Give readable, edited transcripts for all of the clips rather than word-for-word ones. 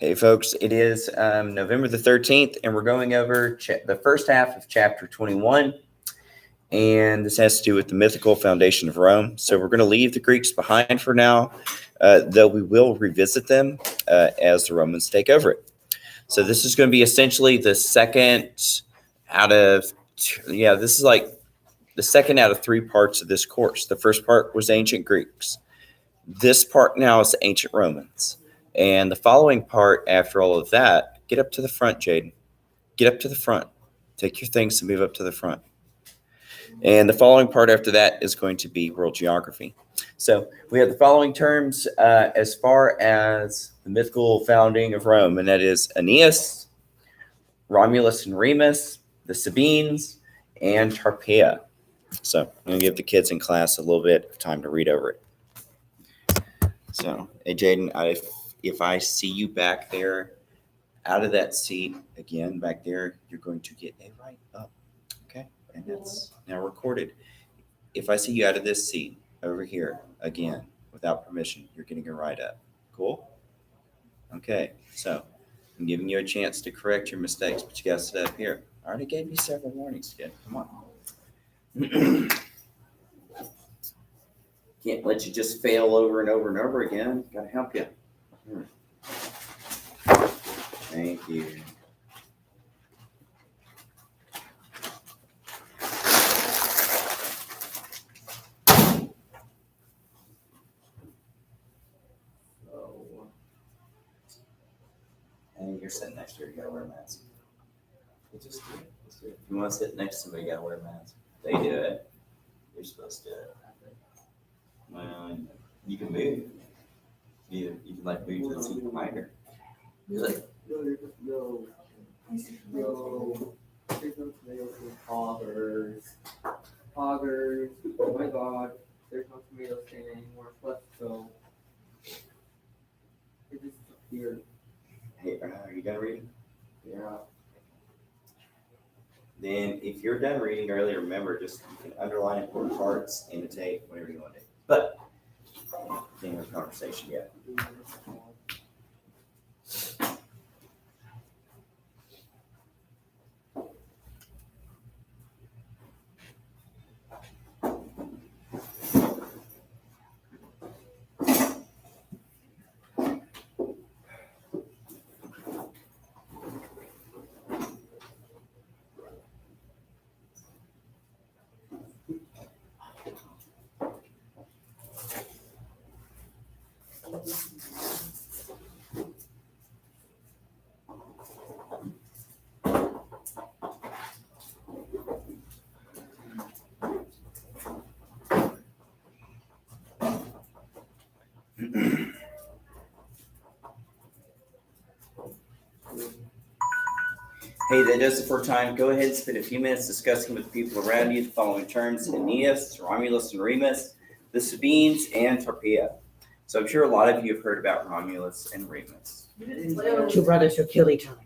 Hey, folks, it is November the 13th, and we're going over the first half of chapter 21. And this has to do with the mythical foundation of Rome. So we're going to leave the Greeks behind for now, though we will revisit them as the Romans take over it. So this is going to be essentially the second out of, this is like the second out of 3 parts of this course. The first part was ancient Greeks. This part now is ancient Romans. And the following part, after all of that, get up to the front, Jaden. Get up to the front. Take your things and move up to the front. And the following part after that is going to be world geography. So we have the following terms as far as the mythical founding of Rome, and that is Aeneas, Romulus and Remus, the Sabines, and Tarpeia. So I'm going to give the kids in class a little bit of time to read over it. So, hey, Jaden, if I see you back there out of that seat, again, back there, you're going to get a right up, okay? And that's now recorded. If I see you out of this seat over here, again, without permission, you're getting a right up. Cool? Okay, so I'm giving you a chance to correct your mistakes, but you got to sit up here. I already gave you several warnings, kid. Come on. Can't let you just fail over and over and over again. Got to help you. Thank you. And you're sitting next to her, you gotta wear a mask. Just do it. If you want to sit next to somebody, you gotta wear a mask. They do it. You're supposed to do it. Well, you can move. You can like move to the seat behind her. Really? No. Poggers. Oh my God. There's no tomato stand anymore. Let's go. It just appeared. Hey, you done reading? Yeah. Then, if you're done reading earlier, remember, just you can underline important parts, annotate, whatever you want to do. But, can't have a conversation yet. Hey, that does it for time. Go ahead and spend a few minutes discussing with the people around you the following terms: Aeneas, Romulus and Remus, the Sabines, and Tarpeia. So I'm sure a lot of you have heard about Romulus and Remus. 2 brothers who kill each other.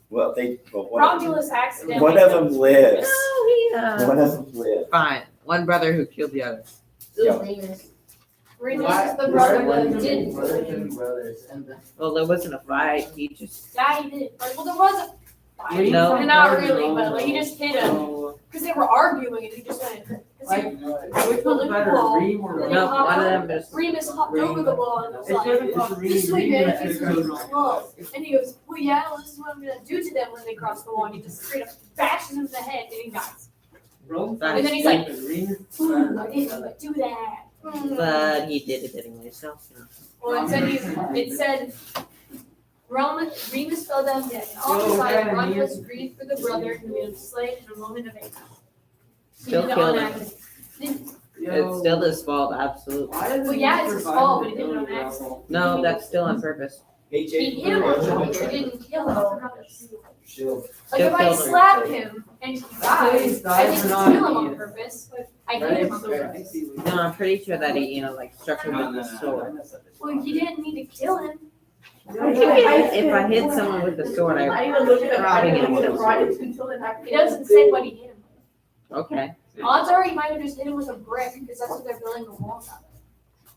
Well, Romulus accidentally. one of them lives. Oh, One of them lives. Fine. One brother who killed the other. Yeah. Remus is the brother that didn't. Well, there wasn't a fight. He just. Yeah, he did. Well, there was a fight. No. And not really, but like he just hit him because they were arguing and he just went. Which one's better, Reem or No, one of them just. Remus hopped over the ball and was like, "This way, man, if it's really slow." And he goes, "Well, yeah, well, this is what I'm gonna do to them when they cross the wall." And he just straight up bashes him in the head and he dies. And then he's like, "Ooh, I didn't do that." But he did it anyway, so. Well, it said Remus fell down dead. And all beside Romulus grieved for the brother who had slain in a moment of anger. He Still did it killed on him. accident. It's still his fault, absolutely. Well, yeah, it's his fault, but he did it on accident. No, that's still on purpose. Hey, He Jake. hit him on purpose, he didn't kill him on purpose. Like Still if I killed him. slap him and he dies, I didn't kill him on purpose, but I hit him on purpose. No, I'm pretty sure that he, like struck him with the sword. Well, he didn't need to kill him. If I hit someone with the sword, I probably get him. It doesn't say what he hit him with. Okay. Odds are he might have just hit him with a brick because that's what they're building the walls out of.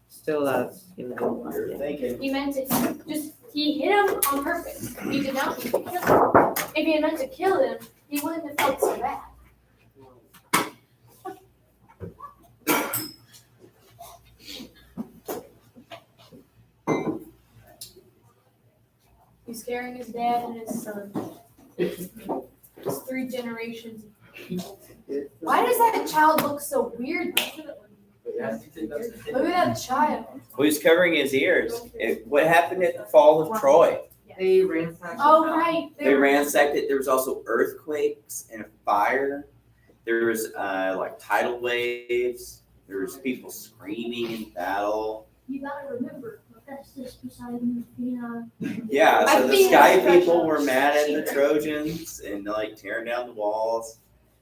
Still, that's, You're thinking. He meant it just he hit him on purpose. He did not mean to kill him. If he had meant to kill him, he wouldn't have felt so bad. He's carrying his dad and his son. It's 3 generations. Why does that child look so weird? Look at that child. Well, he's covering his ears. What happened at the fall of Troy? They ransacked. Oh, right. They ransacked it. There was also earthquakes and a fire. There was like tidal waves. There was people screaming in battle. You gotta remember, Hephaestus Poseidon, Athena. Yeah, so I the think sky that's people were mad at the Trojans and like tearing down the walls.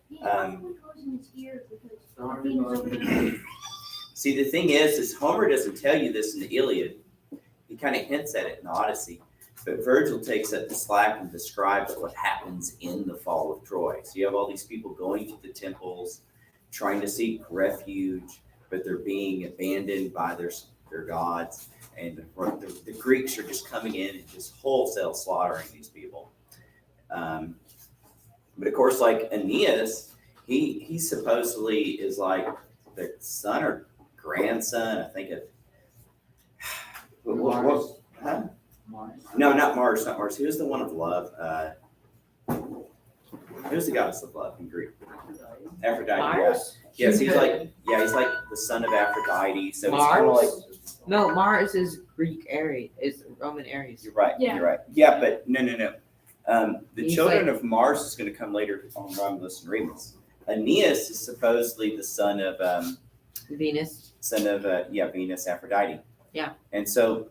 He probably goes in his ear because Athena's over there. See, the thing is Homer doesn't tell you this in the Iliad. He kind of hints at it in the Odyssey. But Virgil takes up the slack and describes what happens in the fall of Troy. So you have all these people going to the temples, trying to seek refuge, but they're being abandoned by their gods. And the Greeks are just coming in and just wholesale slaughtering these people. But of course, like Aeneas, he supposedly is like the son or grandson, I think, of huh? No, not Mars, not Mars. He was the one of love. Who's the goddess of love in Greek? Aphrodite. Mars? Yes, he's like the son of Aphrodite. So it's kind of Mars? like. No, Mars is Greek Aries, is Roman Aries. You're right. Yeah. You're right. Yeah, but no. The He's children of Mars is going to come later on Romulus and Remus. Aeneas is supposedly the son of Venus. Venus, Aphrodite. Yeah. And so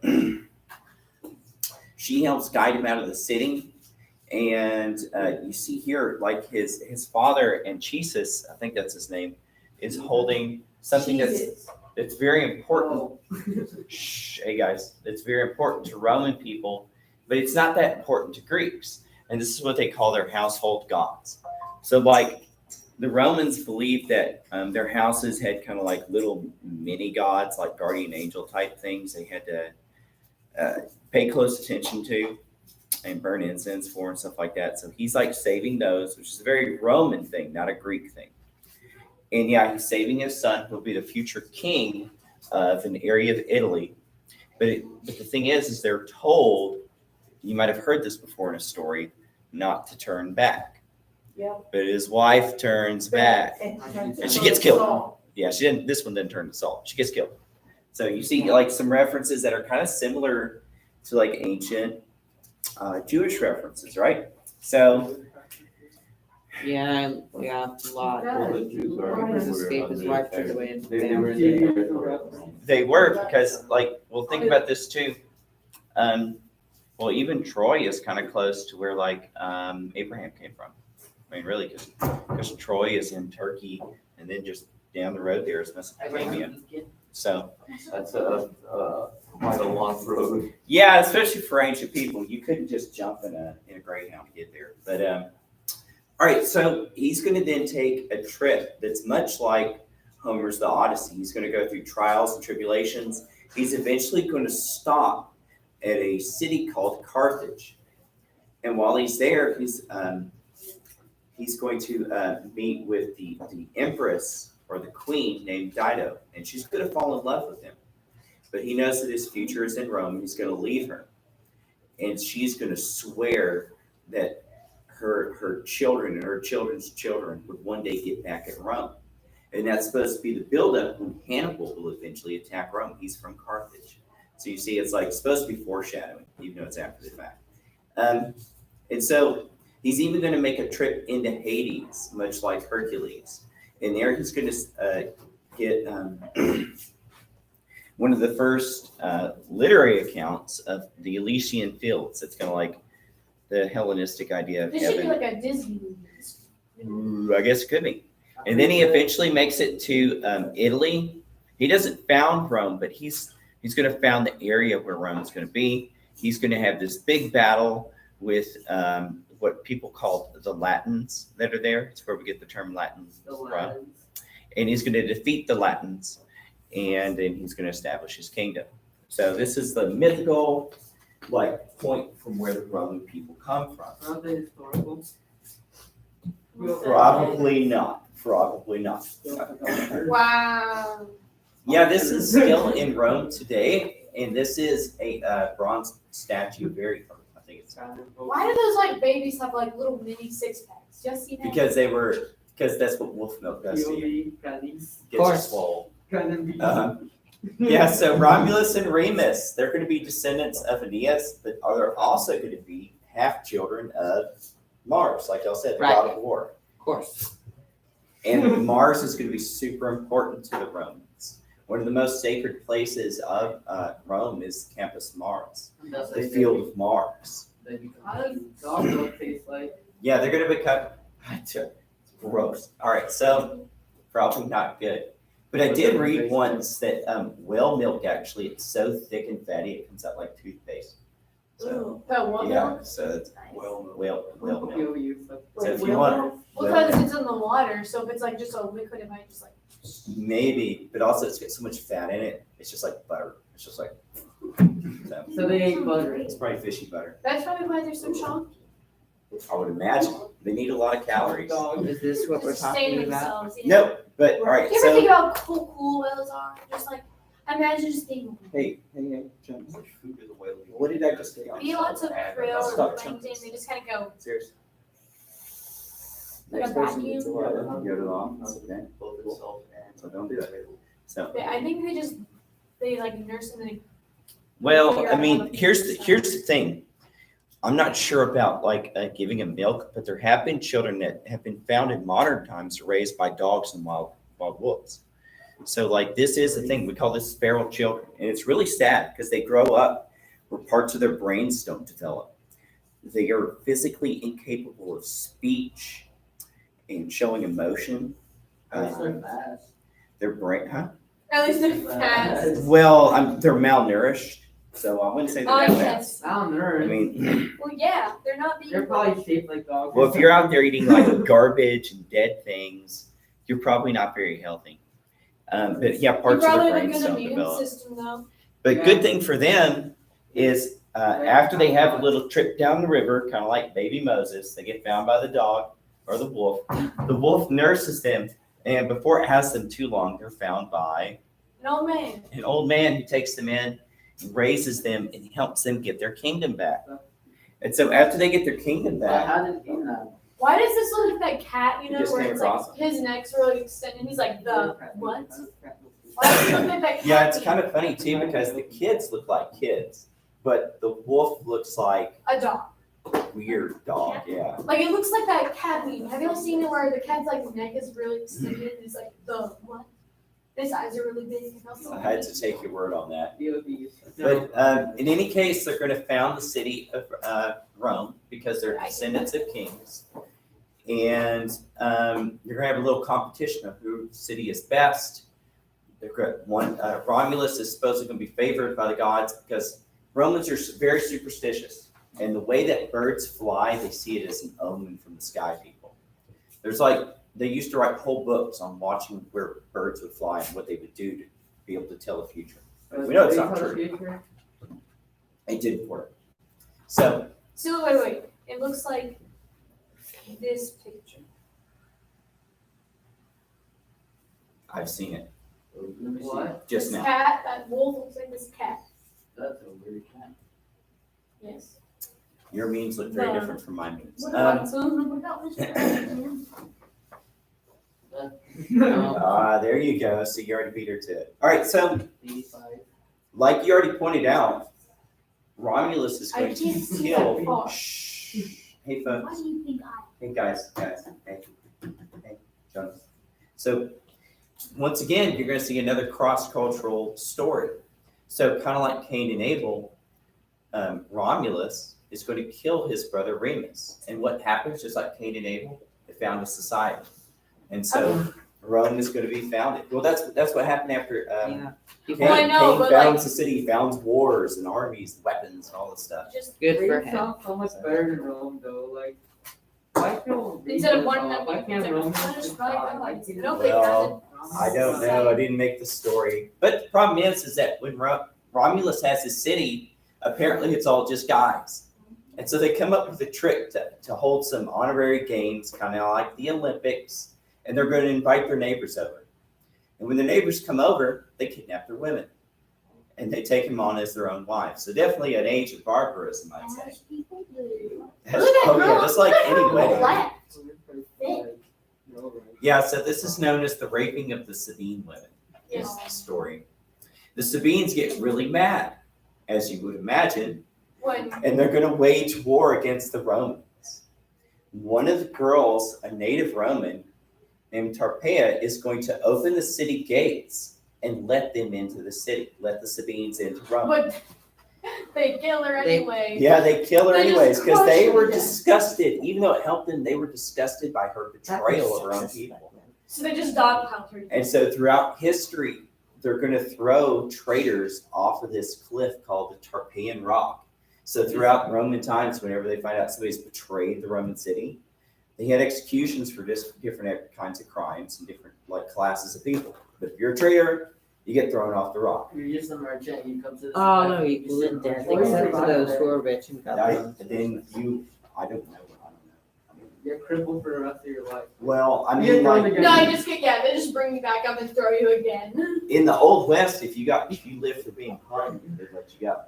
she helps guide him out of the city. And you see here, like his father, Anchises, I think that's his name, is holding something that's very important. Shh, hey guys, it's very important to Roman people, but it's not that important to Greeks. And this is what they call their household gods. So like the Romans believed that their houses had kind of like little mini gods, like guardian angel type things they had to pay close attention to and burn incense for and stuff like that. So he's like saving those, which is a very Roman thing, not a Greek thing. And yeah, he's saving his son, who'll be the future king of an area of Italy. But the thing is they're told, you might have heard this before in a story, not to turn back. Yeah. But his wife turns back. And she gets killed. Yeah, she didn't. This one didn't turn to salt. She gets killed. So you see like some references that are kind of similar to like ancient Jewish references, right? So Yeah, a lot. His escape, his wife took away his They were family. in the they were because like, well, think about this too. Well, even Troy is kind of close to where like Abraham came from. I mean, really, because Troy is in Turkey, and then just down the road there is Mesopotamia. So That's quite a long road. yeah, especially for ancient people, you couldn't just jump in a Greyhound to get there. But all right, so he's going to then take a trip that's much like Homer's The Odyssey. He's going to go through trials and tribulations. He's eventually going to stop at a city called Carthage, and while he's there, he's going to meet with the empress or the queen named Dido, and she's going to fall in love with him. But he knows that his future is in Rome. He's going to leave her, and she's going to swear that her children and her children's children would one day get back at Rome. And that's supposed to be the buildup when Hannibal will eventually attack Rome. He's from Carthage. So you see, it's like supposed to be foreshadowing, even though it's after the fact. And so he's even going to make a trip into Hades, much like Hercules. And there he's going to get one of the first literary accounts of the Elysian Fields. It's kind of like the Hellenistic idea of This should be heaven. like a Disney movie. Ooh, I guess it could be. And then he eventually makes it to Italy. He doesn't found Rome, but he's going to found the area where Rome is going to be. He's going to have this big battle with what people call the Latins that are there. It's where we get the term Latins from. And he's going to defeat the Latins, and then he's going to establish his kingdom. So this is the mythical like point from where the Roman people come from. Aren't they historical? Probably not. Wow. Yeah, this is still in Rome today, and this is a bronze statue. I think it's Why do those like babies have like little mini six packs? Just see that? because that's what wolf milk does to you. Gets you course. swole. Yeah, so Romulus and Remus, they're going to be descendants of Aeneas, but they're also going to be half children of Mars, like y'all said, the Right. god of war. Of course. And Mars is going to be super important to the Romans. One of the most sacred places of Rome is Campus Mars, the field of Mars. How does dog milk taste like? Yeah, they're going to become it's gross. All right, so probably not good. But I did read once that whale milk actually it's so thick and fatty it comes out like toothpaste. So Ooh, that one yeah, milk? so it's whale milk. Kill you, so- So if you want Well, because it's in the water, so if it's like just a liquid, it might just like. maybe, but also it's got so much fat in it. It's just like butter. It's just like so So they ate butter. it's probably fishy butter. That's probably why they're so chunky. I would imagine they need a lot of calories. Dog. Is this what we're Sustain talking about? themselves, you know? No, but all right. You ever think So about how cool whales are? Just like, imagine just being hey, John, what did I just say? eat lots of krill Stop and plankton, they just kind of go Seriously. like a vacuum. Go to the office, okay? So don't do that. So. I think they like nurse them and Well, I mean, here's the thing. I'm not sure about like giving them milk, but there have been children that have been found in modern times raised by dogs and wild wolves. So like this is the thing we call this feral children, and it's really sad because they grow up where parts of their brains don't develop. They are physically incapable of speech and showing emotion. Their brain, huh? at least they're fast. Well, they're malnourished, so I wouldn't say they're Oh, that bad. yes. I don't know. I mean, Well, yeah, they're not being. They're probably shaped like dogs. well, if you're out there eating like garbage and dead things, you're probably not very healthy. But yeah, You parts of probably their have a brains good don't immune develop. system though. But good thing for them is after they have a little trip down the river, kind of like baby Moses, they get found by the dog or the wolf. The wolf nurses them, and before it has them too long, they're found by No man. an old man who takes them in, raises them, and helps them get their kingdom back. And so after they get their kingdom back, How did he know? Why does this look like that cat? You know, Just where came it's like across his neck's really extended. He's like the what? Why does it look like that cat? yeah, it's kind of funny too because the kids look like kids, but the wolf looks like A dog. a weird dog. Yeah. Like it looks like that cat meme. Have you all seen it where the cat's like neck is really extended and it's like the what? His eyes are really big. And also I had to take your word on that. DODs. But in any case, they're going to found the city of Rome because they're descendants of kings. And you're going to have a little competition of whose city is best. They're going Romulus is supposedly going to be favored by the gods because Romans are very superstitious. And the way that birds fly, they see it as an omen from the sky people. There's they used to write whole books on watching where birds would fly and what they would do to be able to tell the future. We know it's not true. It didn't work. So, wait. It looks like this picture. I've seen it What? just This now. cat, that wolf looks like this cat. That's a weird cat. Yes. Your memes look very No. different from my memes. What about Mr. President? There you go. So you already beat her to it. All right. So, 85. like you already pointed out, Romulus is I going to can't see kill. that far. Shh. Hey, Why folks. do you think I? Hey, guys. Hey, Jonas. So, once again, you're going to see another cross-cultural story. So, kind of like Cain and Abel, Romulus is going to kill his brother Remus. And what happens, just like Cain and Abel, they found a society. And so Rome is going to be founded. Well, that's what happened after Yeah. Cain, Well, I know, Cain but, founds like- the city, founds wars and armies, weapons, and all this stuff. Just Good for Greece him. sounds so much better than Rome, though. Like, why can't instead of Greece one off? that Why can't Rome just just right die? now, Why like, can't- I don't think Well, I don't know. I didn't make the story. But the problem is that when Romulus has his city apparently it's all just guys. And so they come up with a trick to hold some honorary games, kind of like the Olympics, and they're going to invite their neighbors over. And when the neighbors come over, they kidnap their women. And they take them on as their own wives. So definitely an age of barbarism, I'd say. As people do. Oh yeah, just like any wedding. No, right. Yeah, so this is known as the raping of the Sabine women, is the story. The Sabines get really mad, as you would imagine, When and they're going to wage war against the Romans. One of the girls, a native Roman named Tarpeia, is going to open the city gates and let them into the city, let the Sabines into Rome. but they kill her anyway. Yeah, they kill her They just anyways because crush they her were to death. disgusted. Even though it helped them, they were disgusted by her betrayal of her own people. So they just dogpiled her. And so throughout history, they're going to throw traitors off of this cliff called the Tarpeian Rock. So throughout Roman times, whenever they find out somebody's betrayed the Roman city, they had executions for just different kinds of crimes and different like classes of people. But if you're a traitor, you get thrown off the rock. You're just a merchant, you come to this. All are equal in death, except for those who are rich and And I government. don't know. You're crippled for the rest of your life. Well, I You're mean, thrown like again. No, you just get they just bring you back up and throw you again. in the Old West, if you lived for being hung, they'd let you go.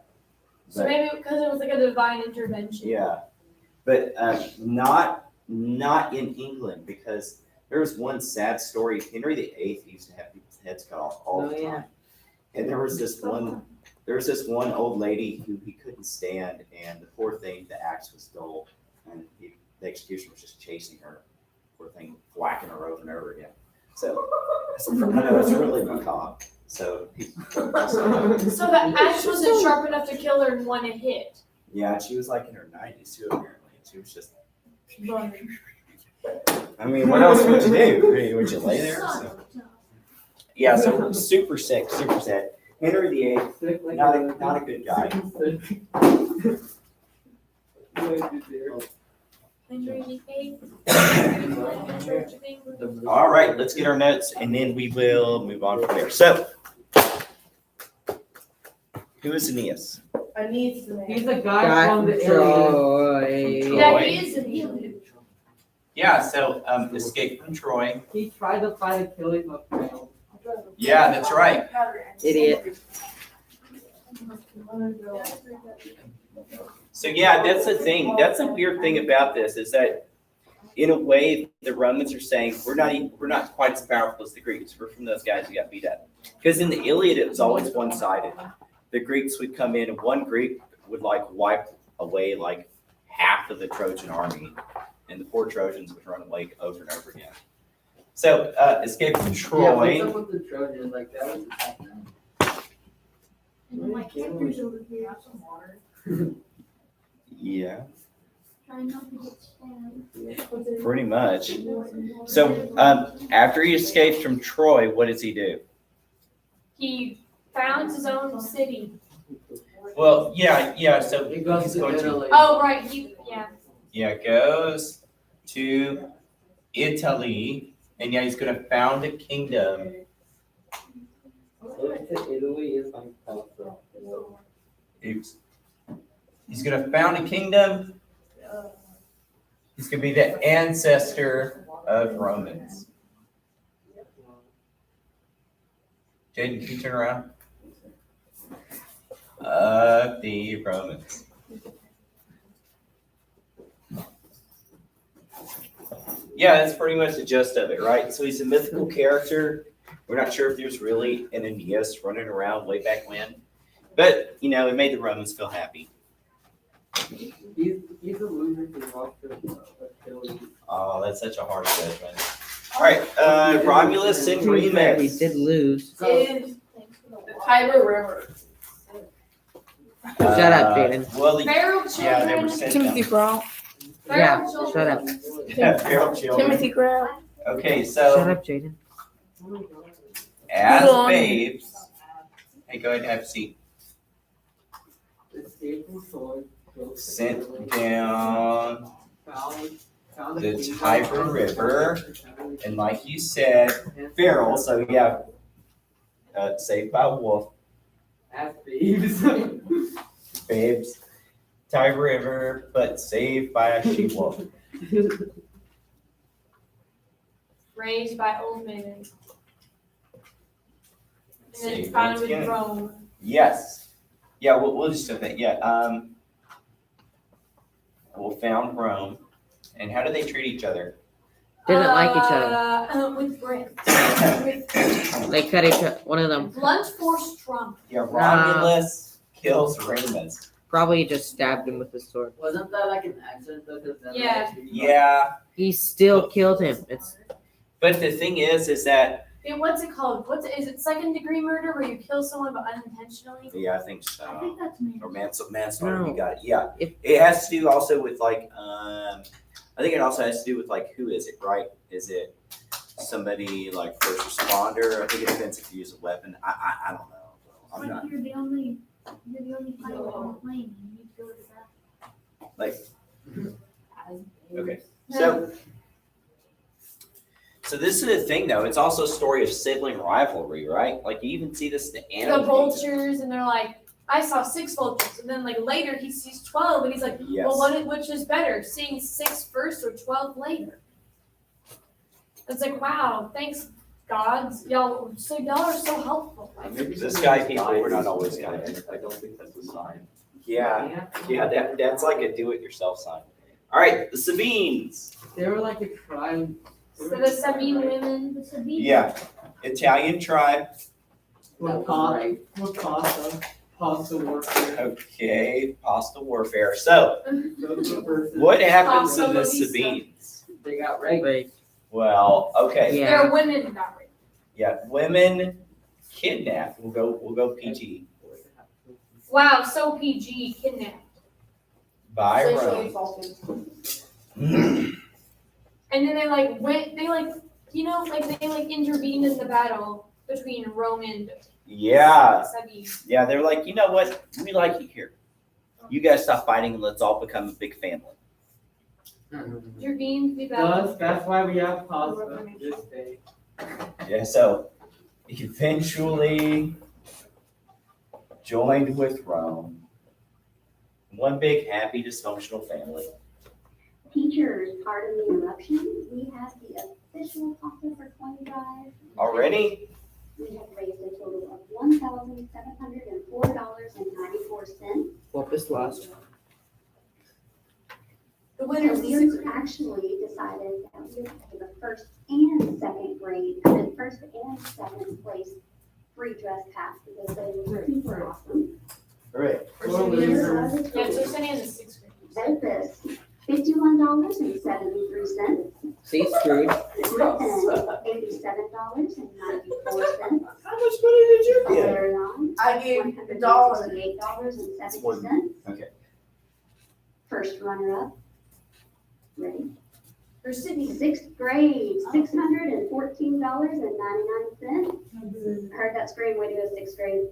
So But- maybe because it was like a divine intervention. Yeah, but not in England because there was one sad story. Henry VIII used to have people's heads cut off all the time, yeah. and there was this one old lady who he couldn't stand, and the poor thing, the axe was dull, and the executioner was just chasing her, poor thing, whacking her over and over again. So I know it's really macabre. So So the axe wasn't sharp enough to kill her in one hit. yeah, and she was like in her 90s too, apparently. And she was just. I mean, what else would you do? I mean, would you lay there? So. Yeah, so super sick, super sad. Henry VIII, Sick like not a good guy. Henry VIII, Church of England. All right, let's get our notes and then we will move on from there. So, who is Aeneas? He's a guy Guy from from the Iliad. Troy. Yeah, he is an alien. Yeah, so escape from Troy. He tried to fight Achilles but failed. Yeah, that's right. Idiot. So yeah, that's the thing. That's a weird thing about this is that, in a way, the Romans are saying we're not quite as powerful as the Greeks. We're from those guys who got beat up. Because in the Iliad, it was always one-sided. The Greeks would come in, and one Greek would like wipe away like half of the Trojan army, and the poor Trojans would run away over and over again. So escape from Yeah, Troy. what's up with the Trojans? Like that was And my character's over here. Have some water. Yeah, Trying not to get stabbed. pretty much. So after he escapes from Troy, what does he do? He founds his own city. Well, yeah. So He goes he's to going to Italy. Oh, right. goes to Italy, and he's going to found a kingdom. Going to Italy is like Palestine. Oops. He's going to found a kingdom. He's going to be the ancestor of Romans. Jaden, can you turn around? The Romans. Yeah, that's pretty much the gist of it, right? So he's a mythical character. We're not sure if there's really an Aeneas running around way back when. But, it made the Romans feel happy. He's a loser who lost to Achilles. Oh, that's such a harsh judgment. All right, Romulus and To be fair, he Remus. did lose. The Tiber River. Shut up, Jaden. Well, Feral yeah, they were children. sent Timothy down. Brown. Yeah, Feral shut up. children. Feral children. Timothy Brown. Okay, Shut so up, Jaden. as Hold on. babes, hey, go ahead and have a seat. Escaped from Troy. Goes to Sent Italy, down, found a the kingdom. Tiber River. and like you said, feral. So yeah, saved by a wolf. As babes. babes. Tiber River, but saved by a she-wolf. Raised by old men. And then Saved found once in again. Rome. Yes. Yeah, we'll just do that. Yeah. Well, found Rome. And how do they treat each other? Didn't like each other. With bread. With They cut each other. One of them blunt force trauma. Yeah, Romulus kills Remus. probably just stabbed him with a sword. Wasn't that like an accident though? 'Cause then Yeah. Yeah. He still killed him. It's But the thing is that, Hey, what's it called? Is it second degrey murder where you kill someone but unintentionally? yeah, I think I so. think that's me. Or manslaughter, No. you got it. Yeah. If- It has to do also with like, I think it also has to do with like, who is it, right? Is it somebody like first responder? I think it depends if you use a weapon. I don't know. I'm Like not, you're the only pilot on the plane. And you go to that. like, okay. No. So this is the thing though, it's also a story of sibling rivalry, right? Like you even see this in the The animal. vultures, and they're like, I saw 6 vultures, and then like later he sees 12, and he's like, Yes. well, which is better, seeing 6 first or 12 later? It's like, wow, thanks, gods, y'all. So y'all are so helpful. Like, This guy people were not always Yeah, guys. I don't think that's a sign. Yeah, that's like a do-it-yourself sign. All right, the Sabines. They were like a tribe. so the Sabine women. The Sabine. Yeah, Italian tribe. With pasta warfare. Okay, pasta warfare. So, what happens to Pasta the Lovisa. Sabines? They got raped. like Well, okay, Yeah. There are women who got raped. yeah, women kidnapped. We'll go PG Wow, so PG, kidnapped. by Sexually Rome. assaulted. And then they intervened in the battle between Rome and Yeah, Sabine. yeah. They're like, you know what? We like you here. You guys stop fighting and let's all become a big family. Intervened the battle. That's why we have pasta this day. Yeah. So, eventually joined with Rome. One big happy dysfunctional family. Teachers, pardon the interruption. We have the official pasta for 25. Already? We have raised a total of $1,704.94. whoop is lost. The So winners. we actually decided that we would pay the first and second grade, the first and second place free dress pass because they were super awesome. All right. Yeah, so sending in the 6th grade. That is $51.73. See, screwed. $87.94. How much money did you get? Iron-On, I gave $168.70. Okay. First runner-up. Ready? For Sydney. Sixth grade, $614.99. Heard that scream, way to go, sixth grade.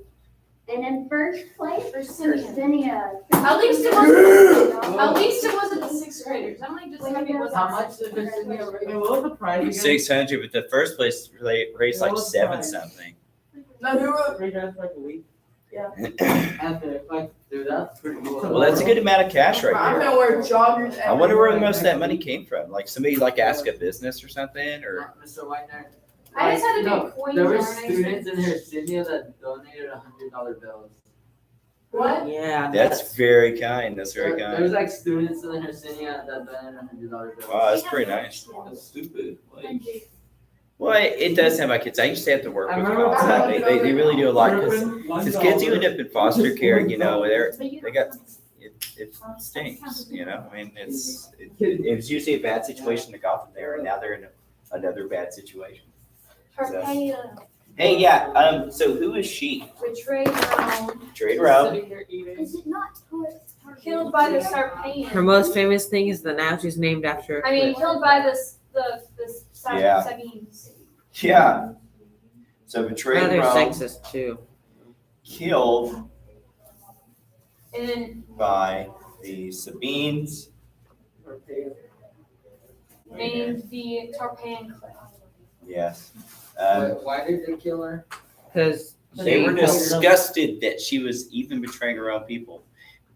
And in first place, For Sydney. Xinia. At least it wasn't the 6th graders. I'm like, just happy it wasn't. How much did this thing get rated? What was the price again? 600, but the first place raised like 7 something. No, who wrote? Free dress like a week. Yeah. Epic, like, dude, that's pretty cool. Well, that's a good amount of cash right I'm there. gonna wear joggers. I wonder where everywhere. most of that money came from. Like somebody like asked a business or something, or Mr. Whitener. I just had to No, make coins. there were there, and I students said, in Hercynia that donated $100 bills. What? Yeah. that's very kind. That's very There kind. was like students in Hercynia that donated $100 bills. Wow, that's pretty nice. That's stupid. Like, Well, it does have my kids. I used to have to work I with remember them. They really do a lot because $1 kids who end up in foster care, you know, they They got it stinks. You know, I mean, it was usually a bad situation that got them there, and now they're in another bad situation. Tarpeia Hey, yeah. So who is she? betrayed Rome, Trade Rome. Is it not killed by the Sarpeians. Her most famous thing is that now she's named after. I mean, killed by the Yeah. Sabines. Yeah. So betrayed Rather Rome, sexist too. killed And then by the Sabines. named the Tarpeian Cliff. Yes. Why did they kill her? Because They were disgusted that she was even betraying her own people.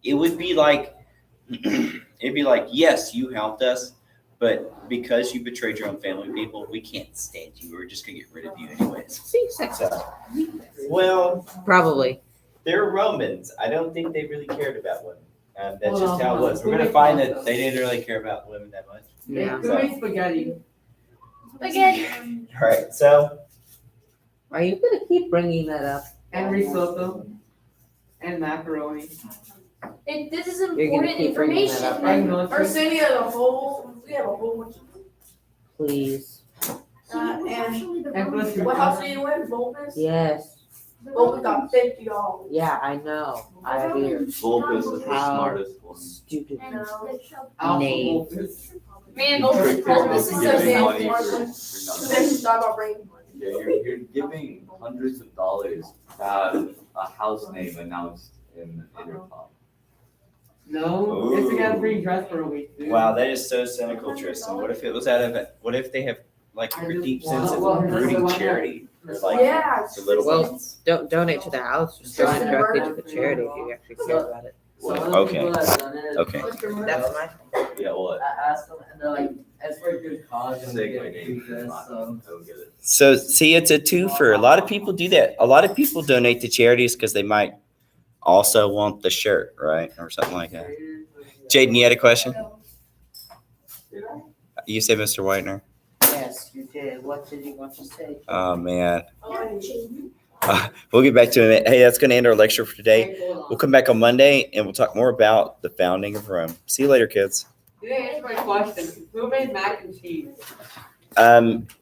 it would be like, it'd be like, yes, you helped us, but because you betrayed your own family people, we can't stand you. We're just gonna get rid of you anyways. See, sexist. So, well, Probably. they're Romans. I don't think they really cared about women. That's Well, just how it was. We're gonna find that they didn't really care about women that much. Yeah. Who made spaghetti? Again, All right, so Are you gonna keep bringing that up? And risotto. And macaroni. this is You're gonna important keep bringing that up, information. right? Arsenio had a whole, we have a whole bunch of, Please. and plus your what house do you live, Volpus? Yes. Well, we got $50. Yeah, I know. I hear. Volpus is the How smartest one. stupid. Alpha Name. Volpus. Man, this is so Giving sad. money sad. for Then nothing. you talk about brain. Yeah, you're giving hundreds of dollars to have a house name announced in Intercom. No, it's to get a free dress for a week, dude. wow, that is so cynical, Tristan. What if it was out of it? What if they have like a deep sense of rooting charity? Or like Yeah. the little Well, ones. don't donate to the house. Just donate directly to the charity if you actually care about it. So Well, other okay. people that done it, Okay. That's my. Yeah, what? I asked them, and they're like, as for a good cause, I'm gonna Say my get free name. dress, I so. don't get it. So see, it's a twofer. A lot of people do that. A lot of people donate to charities because they might also want the shirt, right, or something like that. Jaden, you had a question? You said Mr. Whitener. Yes, you did. What did you want to say? Oh man. We'll get back to it. Hey, that's going to end our lecture for today. We'll come back on Monday and we'll talk more about the founding of Rome. See you later, kids. You didn't answer my question. Who made mac and cheese?